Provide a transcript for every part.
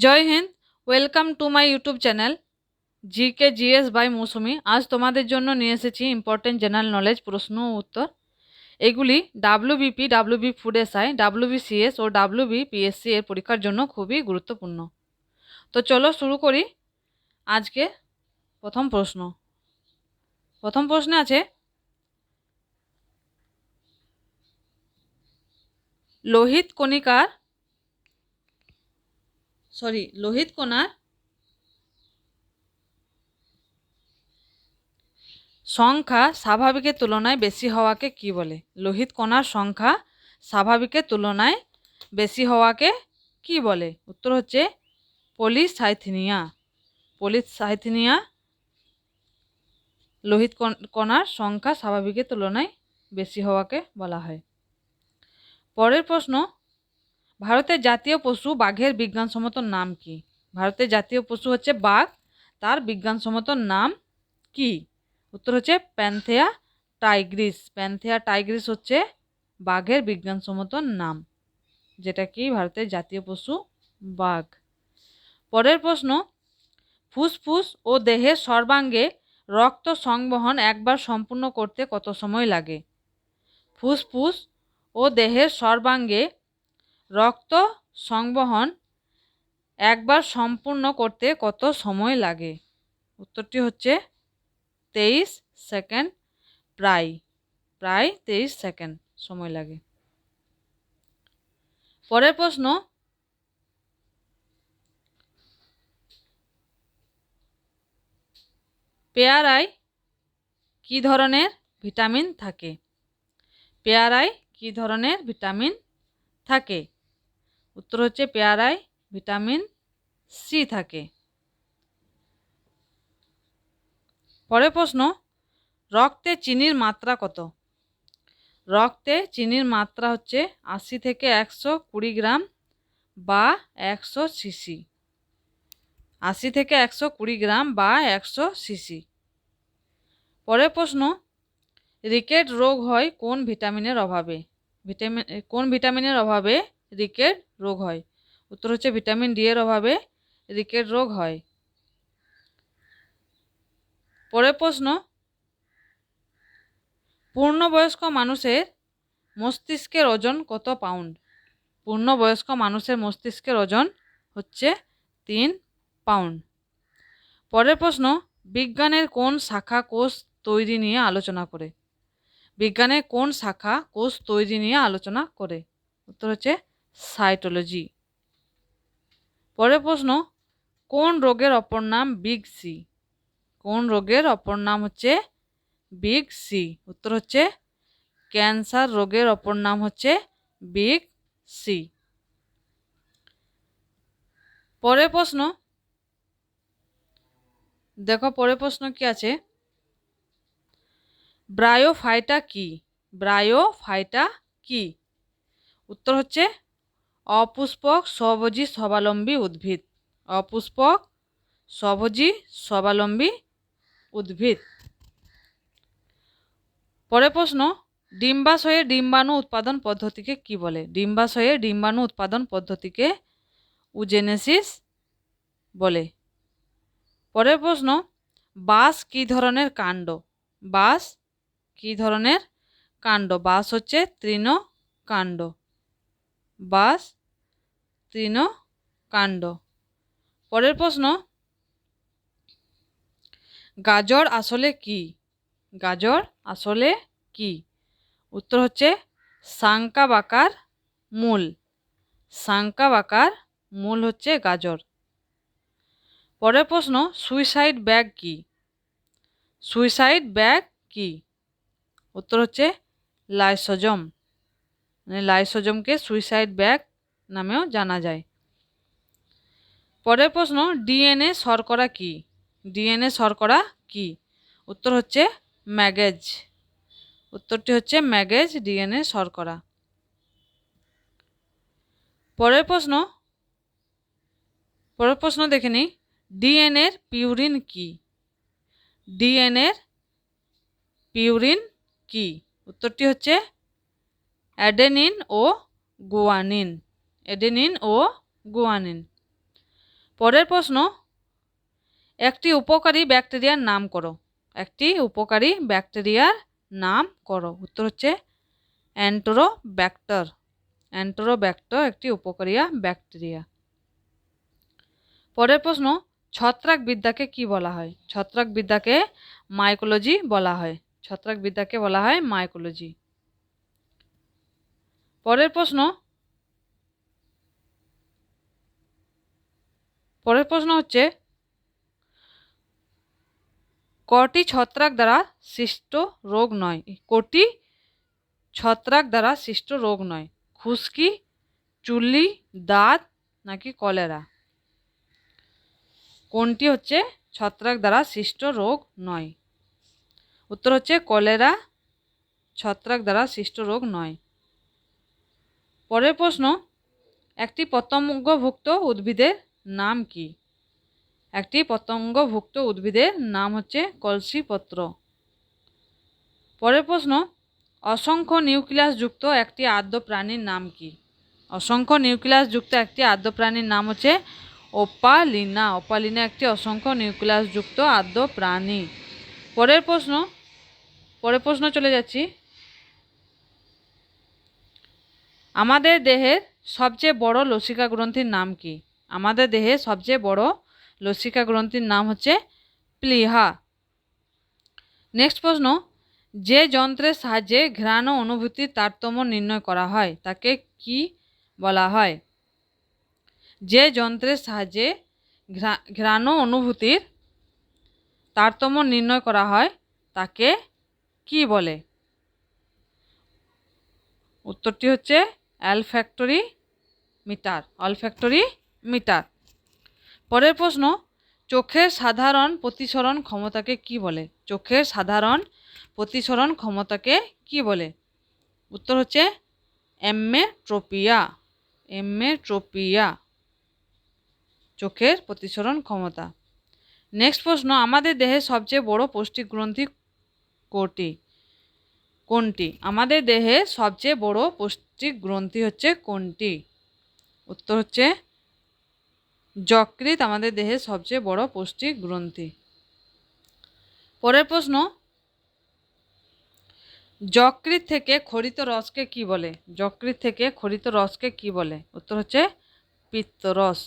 জয় হিন্দ। Welcome to my YouTube channel GK GS by Mousumi. আজ তোমাদের জন্য নিয়ে এসেছি ইম্পর্টেন্ট জেনারেল নলেজ প্রশ্ন ও উত্তর। এগুলি WBP, WB food SI, WBCS ও ডাব্লিউবিপিএসসি এর পরীক্ষার জন্য খুবই গুরুত্বপূর্ণ। তো চলো শুরু করি। আজকে প্রথম প্রশ্নে আছে, লোহিত কণার সংখ্যা স্বাভাবিকের তুলনায় বেশি হওয়াকে কি বলে? লোহিত কণার সংখ্যা স্বাভাবিকের তুলনায় বেশি হওয়াকে কি বলে? উত্তর হচ্ছে পলিসাইথিনিয়া। লোহিত কণার সংখ্যা স্বাভাবিকের তুলনায় বেশি হওয়াকে বলা হয়। পরের প্রশ্ন, ভারতের জাতীয় পশু বাঘের বিজ্ঞানসম্মত নাম কি? ভারতের জাতীয় পশু হচ্ছে বাঘ, তার বিজ্ঞানসম্মত নাম কি? উত্তর হচ্ছে প্যান্থেয়া টাইগ্রিস। প্যান্থেয়া টাইগ্রিস হচ্ছে বাঘের বিজ্ঞানসম্মত নাম, যেটা কি ভারতের জাতীয় পশু বাঘ। পরের প্রশ্ন, ফুসফুস ও দেহের সর্বাঙ্গে রক্ত সংবহন একবার সম্পূর্ণ করতে কত সময় লাগে? ফুসফুস ও দেহের সর্বাঙ্গে রক্ত সংবহন একবার সম্পূর্ণ করতে কত সময় লাগে? উত্তরটি হচ্ছে 23 সেকেন্ড। প্রায় 23 সেকেন্ড সময় লাগে। পরের প্রশ্ন, পেয়ারায় কি ধরনের ভিটামিন থাকে? পেয়ারায় কি ধরনের ভিটামিন থাকে? উত্তর হচ্ছে পেয়ারায় ভিটামিন সি থাকে। পরের প্রশ্ন, রক্তে চিনির মাত্রা কত? রক্তে চিনির মাত্রা হচ্ছে 80 থেকে 120 গ্রাম বা 100 সিসি। 80 থেকে 120 গ্রাম বা 100 সিসি। পরের প্রশ্ন, রিকেট রোগ হয় কোন ভিটামিনের অভাবে? কোন ভিটামিনের অভাবে রিকেট রোগ হয়? উত্তর হচ্ছে ভিটামিন ডি এর অভাবে রিকেট রোগ হয়। পরের প্রশ্ন, পূর্ণবয়স্ক মানুষের মস্তিষ্কের ওজন কত পাউন্ড? পূর্ণবয়স্ক মানুষের মস্তিষ্কের ওজন হচ্ছে 3 পাউন্ড। পরের প্রশ্ন, বিজ্ঞানের কোন শাখা কোষ তৈরি নিয়ে আলোচনা করে? বিজ্ঞানের কোন শাখা কোষ তৈরি নিয়ে আলোচনা করে? উত্তর হচ্ছে সাইটোলজি। পরের প্রশ্ন, কোন রোগের অপর নাম বিগ সি? কোন রোগের অপর নাম হচ্ছে বিগ সি? উত্তর হচ্ছে ক্যান্সার রোগের অপর নাম হচ্ছে বিগ সি। পরের প্রশ্ন, দেখো পরের প্রশ্ন কি আছে, ব্রায়োফাইটা কি? ব্রায়োফাইটা কি? উত্তর হচ্ছে অপুষ্পক স্বভোজী স্বাবলম্বী উদ্ভিদ। অপুষ্পক স্বভোজী স্বাবলম্বী উদ্ভিদ। পরের প্রশ্ন, ডিম্বাশয়ের ডিম্বাণু উৎপাদন পদ্ধতিকে কি বলে? ডিম্বাশয়ের ডিম্বাণু উৎপাদন পদ্ধতিকে উজেনেসিস বলে। পরের প্রশ্ন, বাঁশ কি ধরনের কাণ্ড? বাঁশ কি ধরনের কাণ্ড? বাঁশ হচ্ছে তৃণকাণ্ড। বাঁশ তৃণকাণ্ড। পরের প্রশ্ন, গাজর আসলে কি? গাজর আসলে কি? উত্তর হচ্ছে শাঁকাবাকার মূল। শাঁকাবাকার মূল হচ্ছে গাজর। পরের প্রশ্ন, সুইসাইড ব্যাগ কি? সুইসাইড ব্যাগ কি? উত্তর হচ্ছে লাইসোজোম। লাইসোজোমকে সুইসাইড ব্যাগ নামেও জানা যায়। পরের প্রশ্ন, ডিএনএ শর্করা কি? ডিএনএ শর্করা কি? উত্তর হচ্ছে ম্যাগেজ। উত্তরটি হচ্ছে ম্যাগেজ ডিএনএ শর্করা। পরের প্রশ্ন দেখে নিই, ডিএনএর পিউরিন কি? ডিএনএর পিউরিন কি? উত্তরটি হচ্ছে অ্যাডেনিন ও গুয়ানিন। অ্যাডেনিন ও গুয়ানিন। পরের প্রশ্ন, একটি উপকারী ব্যাকটেরিয়ার নাম করো। একটি উপকারী ব্যাকটেরিয়ার নাম করো। উত্তর হচ্ছে এন্টেরোব্যাক্টর। এন্টেরোব্যাক্টর একটি উপকারী ব্যাকটেরিয়া। পরের প্রশ্ন, ছত্রাকবিদ্যাকে কি বলা হয়? ছত্রাকবিদ্যাকে মাইকোলজি বলা হয়। ছত্রাকবিদ্যাকে বলা হয় মাইকোলজি। পরের প্রশ্ন হচ্ছে, কটি ছত্রাক দ্বারা সৃষ্ট রোগ নয়? কটি ছত্রাক দ্বারা সৃষ্ট রোগ নয়? খুশকি, চুল্লি, দাঁত নাকি কলেরা? কোনটি হচ্ছে ছত্রাক দ্বারা সৃষ্ট রোগ নয়? উত্তর হচ্ছে কলেরা ছত্রাক দ্বারা সৃষ্ট রোগ নয়। পরের প্রশ্ন, একটি পতঙ্গভুক্ত উদ্ভিদের নাম কি? একটি পতঙ্গভুক্ত উদ্ভিদের নাম হচ্ছে কলসিপত্র। পরের প্রশ্ন, অসংখ্য নিউক্লিয়াস যুক্ত একটি আদ্য প্রাণীর নাম কি? অসংখ্য নিউক্লিয়াস যুক্ত একটি আদ্য প্রাণীর নাম হচ্ছে ওপালিনা। ওপালিনা একটি অসংখ্য নিউক্লিয়াস যুক্ত আদ্য প্রাণী। পরের প্রশ্ন চলে যাচ্ছি। আমাদের দেহের সবচেয়ে বড় লসিকা গ্রন্থির নাম কি? আমাদের দেহের সবচেয়ে বড় লসিকা গ্রন্থির নাম হচ্ছে প্লীহা। নেক্সট প্রশ্ন, যে যন্ত্রের সাহায্যে ঘ্রাণ অনুভূতির তারতম্য নির্ণয় করা হয় তাকে কি বলা হয়? যে যন্ত্রের সাহায্যে ঘ্রাণ অনুভূতির তারতম্য নির্ণয় করা হয় তাকে কি বলে? উত্তরটি হচ্ছে অলফ্যাক্টরি মিটার। Olfactory metre. পরের প্রশ্ন, চোখের সাধারণ প্রতিসরণ ক্ষমতাকে কি বলে? চোখের সাধারণ প্রতিসরণ ক্ষমতাকে কি বলে? উত্তর হচ্ছে এমেট্রোপিয়া। এমেট্রোপিয়া চোখের প্রতিসরণ ক্ষমতা। নেক্সট প্রশ্ন, আমাদের দেহের সবচেয়ে বড় পৌষ্টিক গ্রন্থি কোনটি? আমাদের দেহে সবচেয়ে বড় পৌষ্টিক গ্রন্থি হচ্ছে কোনটি? উত্তর হচ্ছে যকৃৎ আমাদের দেহের সবচেয়ে বড় পৌষ্টিক গ্রন্থি। পরের প্রশ্ন, যকৃৎ থেকে খরিত রসকে কি বলে? যকৃৎ থেকে খরিত রসকে কি বলে? উত্তর হচ্ছে পিত্তরস।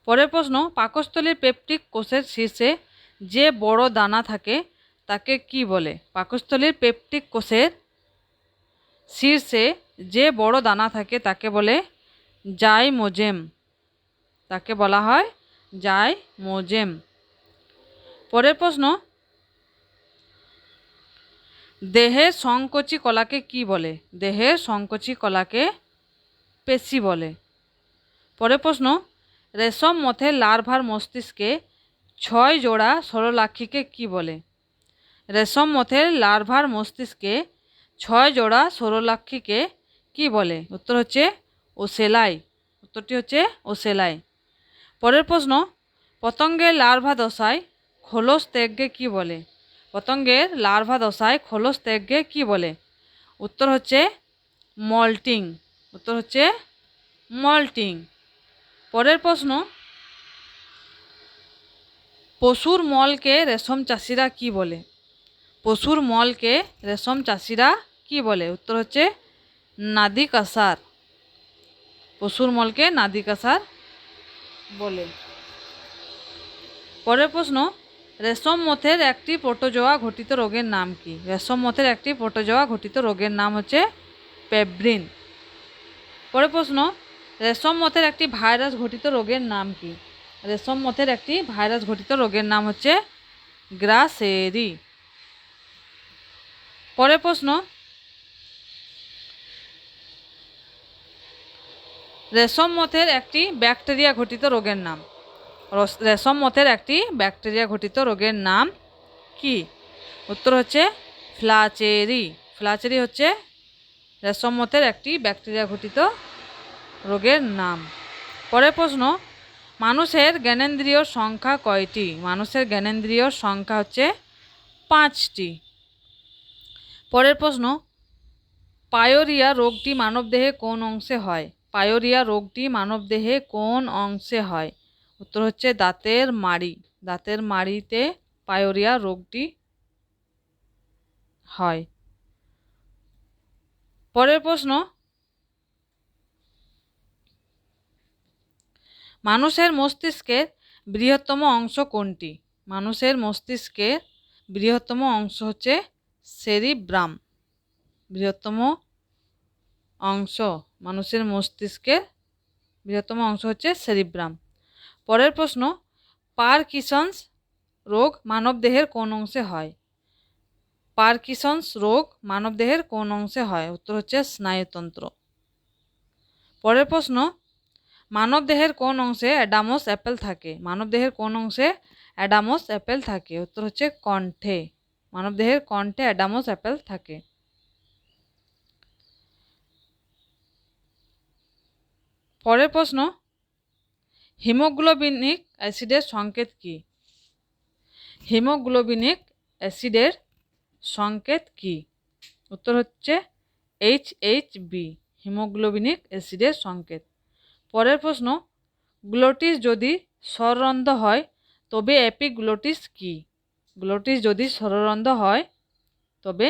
পরের প্রশ্ন, পাকস্থলীর পেপটিক কোষের শীর্ষে যে বড় দানা থাকে তাকে কি বলে? পাকস্থলীর পেপটিক কোষের শীর্ষে যে বড় দানা থাকে তাকে বলে জাইমোজেম। তাকে বলা হয় জাইমোজেম। পরের প্রশ্ন, দেহের সংকোচী কলাকে কি বলে? দেহের সংকোচী কলাকে পেশি বলে। পরের প্রশ্ন, রেশম মথের লার্ভার মস্তিষ্কে 6 জোড়া সরলাক্ষীকে কি বলে? রেশম মথের লার্ভার মস্তিষ্কে 6 জোড়া সরলাক্ষীকে কি বলে? উত্তর হচ্ছে ওসেলাই। উত্তরটি হচ্ছে ওসেলাই। পরের প্রশ্ন, পতঙ্গের লার্ভা দশায় খোলস ত্যাগকে কি বলে? পতঙ্গের লার্ভা দশায় খোলস ত্যাগকে কি বলে? উত্তর হচ্ছে মল্টিং। উত্তর হচ্ছে মল্টিং। পরের প্রশ্ন, পশুর মলকে রেশম চাষিরা কি বলে? পশুর মলকে রেশম চাষিরা কি বলে? উত্তর হচ্ছে নাদিকাসার। পশুর মলকে নাদিকাসার বলে। পরের প্রশ্ন, রেশম মথের একটি প্রোটোজোয়া ঘটিত রোগের নাম কি? রেশম মথের একটি প্রোটোজোয়া ঘটিত রোগের নাম হচ্ছে পেব্রিন। পরের প্রশ্ন, রেশম মথের একটি ভাইরাস ঘটিত রোগের নাম কি? রেশম মথের একটি ভাইরাস ঘটিত রোগের নাম হচ্ছে গ্রাসেরি। পরের প্রশ্ন, রেশম মথের একটি ব্যাকটেরিয়া ঘটিত রোগের নাম। রেশম মথের একটি ব্যাকটেরিয়া ঘটিত রোগের নাম কি? উত্তর হচ্ছে ফ্লাচেরি। ফ্লাচেরি হচ্ছে রেশম মথের একটি ব্যাকটেরিয়া ঘটিত রোগের নাম। পরের প্রশ্ন, মানুষের জ্ঞানেন্দ্রিয়র সংখ্যা কয়টি? মানুষের জ্ঞানেন্দ্রিয়র সংখ্যা হচ্ছে 5টি। পরের প্রশ্ন, পায়োরিয়া রোগটি মানবদেহে কোন অংশে হয়? পায়োরিয়া রোগটি মানবদেহে কোন অংশে হয়? উত্তর হচ্ছে দাঁতের মাড়ি। দাঁতের মাড়িতে পায়োরিয়া রোগটি হয়। পরের প্রশ্ন, মানুষের মস্তিষ্কের বৃহত্তম অংশ কোনটি? মানুষের মস্তিষ্কের বৃহত্তম অংশ হচ্ছে সেরিব্রাম। বৃহত্তম অংশ মানুষের মস্তিষ্কের বৃহত্তম অংশ হচ্ছে সেরিব্রাম। পরের প্রশ্ন, পারকিনসন্স রোগ মানবদেহের কোন অংশে হয়? পারকিনসন্স রোগ মানবদেহের কোন অংশে হয়? উত্তর হচ্ছে স্নায়ুতন্ত্র। পরের প্রশ্ন, মানবদেহের কোন অংশে অ্যাডামস অ্যাপেল থাকে? মানবদেহের কোন অংশে অ্যাডামস অ্যাপেল থাকে? উত্তর হচ্ছে কণ্ঠে। মানবদেহের কণ্ঠে অ্যাডামস অ্যাপেল থাকে। পরের প্রশ্ন, হিমোগ্লোবিনিক অ্যাসিডের সংকেত কি? হিমোগ্লোবিনিক অ্যাসিডের সংকেত কি? উত্তর হচ্ছে HHB, হিমোগ্লোবিনিক অ্যাসিডের সংকেত। পরের প্রশ্ন, গ্লোটিস যদি স্বররন্ধ্র হয় তবে এপিগ্লোটিস কি? গ্লোটিস যদি স্বররন্ধ্র হয় তবে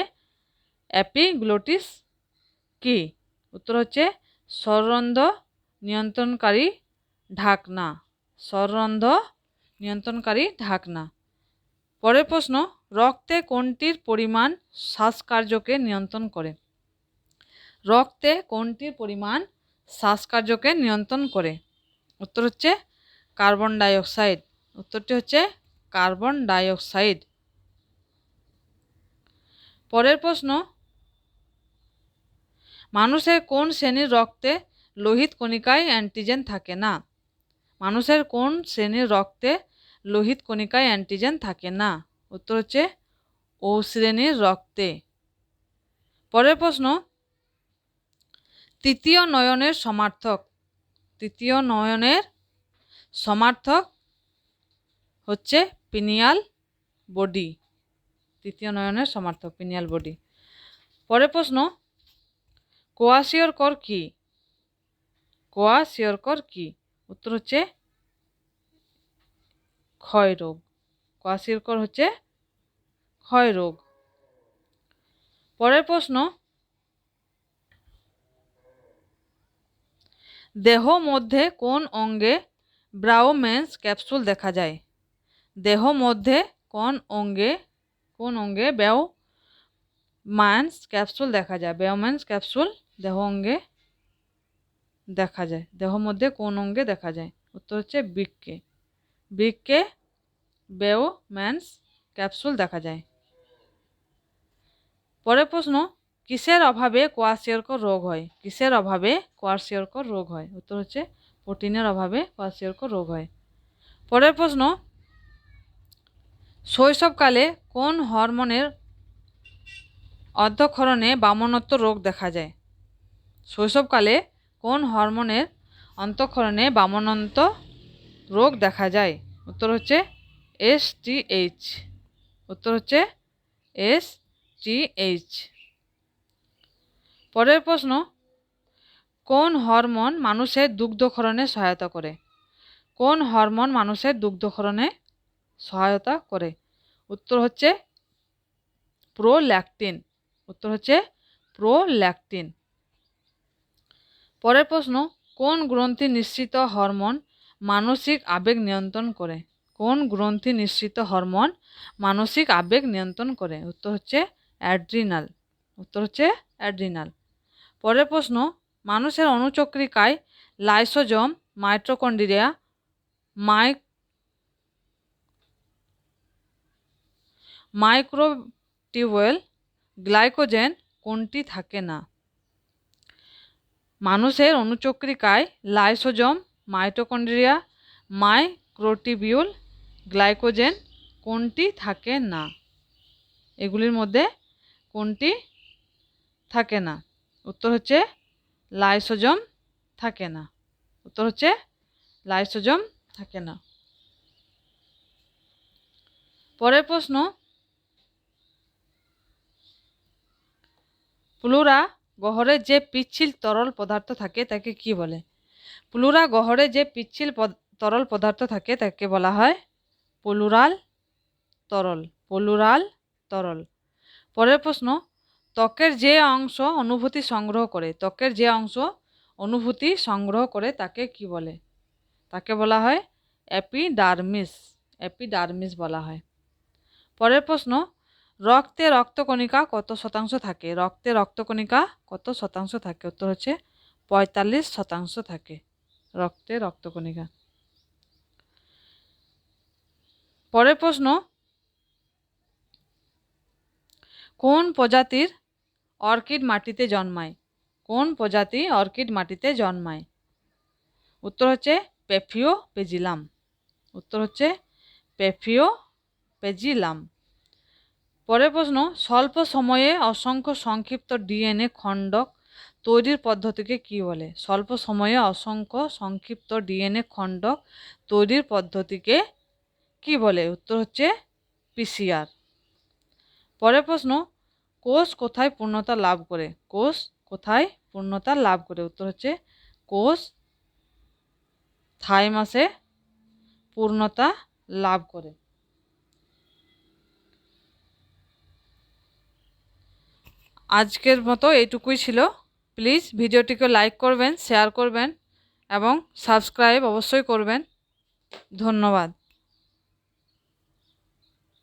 এপিগ্লোটিস কি? উত্তর হচ্ছে স্বররন্ধ্র নিয়ন্ত্রণকারী ঢাকনা। স্বররন্ধ্র নিয়ন্ত্রণকারী ঢাকনা। পরের প্রশ্ন, রক্তে কোনটির পরিমাণ শ্বাসকার্যকে নিয়ন্ত্রণ করে? রক্তে কোনটির পরিমাণ শ্বাসকার্যকে নিয়ন্ত্রণ করে? উত্তর হচ্ছে কার্বন ডাইঅক্সাইড। উত্তরটি হচ্ছে কার্বন ডাইঅক্সাইড। পরের প্রশ্ন, মানুষের কোন শ্রেণীর রক্তে লোহিত কণিকায় অ্যান্টিজেন থাকে না? মানুষের কোন শ্রেণীর রক্তে লোহিত কণিকায় অ্যান্টিজেন থাকে না? উত্তর হচ্ছে ও শ্রেণীর রক্তে। পরের প্রশ্ন, তৃতীয় নয়নের সমার্থক। তৃতীয় নয়নের সমার্থক হচ্ছে পিনিয়াল বডি। তৃতীয় নয়নের সমার্থক পিনিয়াল বডি। পরের প্রশ্ন, কোয়াশিয়রকর কি? কোয়াশিয়রকর কি? উত্তর হচ্ছে ক্ষয় রোগ। কোয়াশিয়রকর হচ্ছে ক্ষয় রোগ। পরের প্রশ্ন, দেহ মধ্যে কোন অঙ্গে ব্রাউম্যান্স ক্যাপসুল দেখা যায়? দেহ মধ্যে কোন অঙ্গে ব্রাউম্যান্স ক্যাপসুল দেখা যায়? ব্রাউম্যান্স ক্যাপসুল দেহ অঙ্গে দেখা যায়। দেহ মধ্যে কোন অঙ্গে দেখা যায়? উত্তর হচ্ছে বৃক্কে। বৃক্কে ব্রাউম্যান্স ক্যাপসুল দেখা যায়। পরের প্রশ্ন, কিসের অভাবে কোয়াশিয়রকর রোগ হয়? কিসের অভাবে কোয়াশিয়রকর রোগ হয়? উত্তর হচ্ছে প্রোটিনের অভাবে কোয়াশিয়রকর রোগ হয়। পরের প্রশ্ন, শৈশবকালে কোন হরমোনের অন্তঃক্ষরণে বামনত্ব রোগ দেখা যায়? শৈশবকালে কোন হরমোনের অন্তঃক্ষরণে বামনত্ব রোগ দেখা যায়? উত্তর হচ্ছে STH। উত্তর হচ্ছে STH। পরের প্রশ্ন, কোন হরমোন মানুষের দুগ্ধক্ষরণে সহায়তা করে? কোন হরমোন মানুষের দুগ্ধক্ষরণে সহায়তা করে? উত্তর হচ্ছে প্রোল্যাকটিন। উত্তর হচ্ছে প্রোল্যাকটিন। পরের প্রশ্ন, কোন গ্রন্থি নিঃসৃত হরমোন মানসিক আবেগ নিয়ন্ত্রণ করে? কোন গ্রন্থি নিঃসৃত হরমোন মানসিক আবেগ নিয়ন্ত্রণ করে? উত্তর হচ্ছে অ্যাড্রিনাল। উত্তর হচ্ছে অ্যাড্রিনাল। পরের প্রশ্ন, মানুষের অণুচক্রিকায় লাইসোজোম, মাইটোকন্ড্রিয়া, মাইক্রোটিউবুল, গ্লাইকোজেন কোনটি থাকে না? মানুষের অণুচক্রিকায় লাইসোজোম, মাইটোকন্ড্রিয়া, মাইক্রোটিউবুল, গ্লাইকোজেন কোনটি থাকে না? এগুলির মধ্যে কোনটি থাকে না? উত্তর হচ্ছে লাইসোজোম থাকে না। উত্তর হচ্ছে লাইসোজোম থাকে না। পরের প্রশ্ন, প্লুরা গহ্বরে যে পিচ্ছিল তরল পদার্থ থাকে তাকে কি বলে? প্লুরা গহ্বরে যে পিচ্ছিল তরল পদার্থ থাকে তাকে বলা হয় প্লুরাল তরল। প্লুরাল তরল। পরের প্রশ্ন, ত্বকের যে অংশ অনুভূতি সংগ্রহ করে, ত্বকের যে অংশ অনুভূতি সংগ্রহ করে তাকে কি বলে? তাকে বলা হয় এপিডার্মিস। এপিডার্মিস বলা হয়। পরের প্রশ্ন, রক্তে রক্তকণিকা কত শতাংশ থাকে? রক্তে রক্তকণিকা কত শতাংশ থাকে? উত্তর হচ্ছে 45% থাকে রক্তে রক্তকণিকা। পরের প্রশ্ন, কোন প্রজাতির অর্কিড মাটিতে জন্মায়? কোন প্রজাতি অর্কিড মাটিতে জন্মায়? উত্তর হচ্ছে প্যাফিওপেজিলাম। উত্তর হচ্ছে প্যাফিওপেজিলাম। পরের প্রশ্ন, স্বল্প সময়ে অসংখ্য সংক্ষিপ্ত ডিএনএ খণ্ডক তৈরির পদ্ধতিকে কি বলে? স্বল্প সময়ে অসংখ্য সংক্ষিপ্ত ডিএনএ খণ্ডক তৈরির পদ্ধতিকে কি বলে? উত্তর হচ্ছে পিসিআর। পরের প্রশ্ন, কোষ কোথায় পূর্ণতা লাভ করে? কোষ কোথায় পূর্ণতা লাভ করে? উত্তর হচ্ছে কোষ থাইমাসে পূর্ণতা লাভ করে। আজকের মতো এইটুকুই ছিল। প্লিজ ভিডিওটিকে লাইক করবেন, শেয়ার করবেন এবং সাবস্ক্রাইব অবশ্যই করবেন। ধন্যবাদ।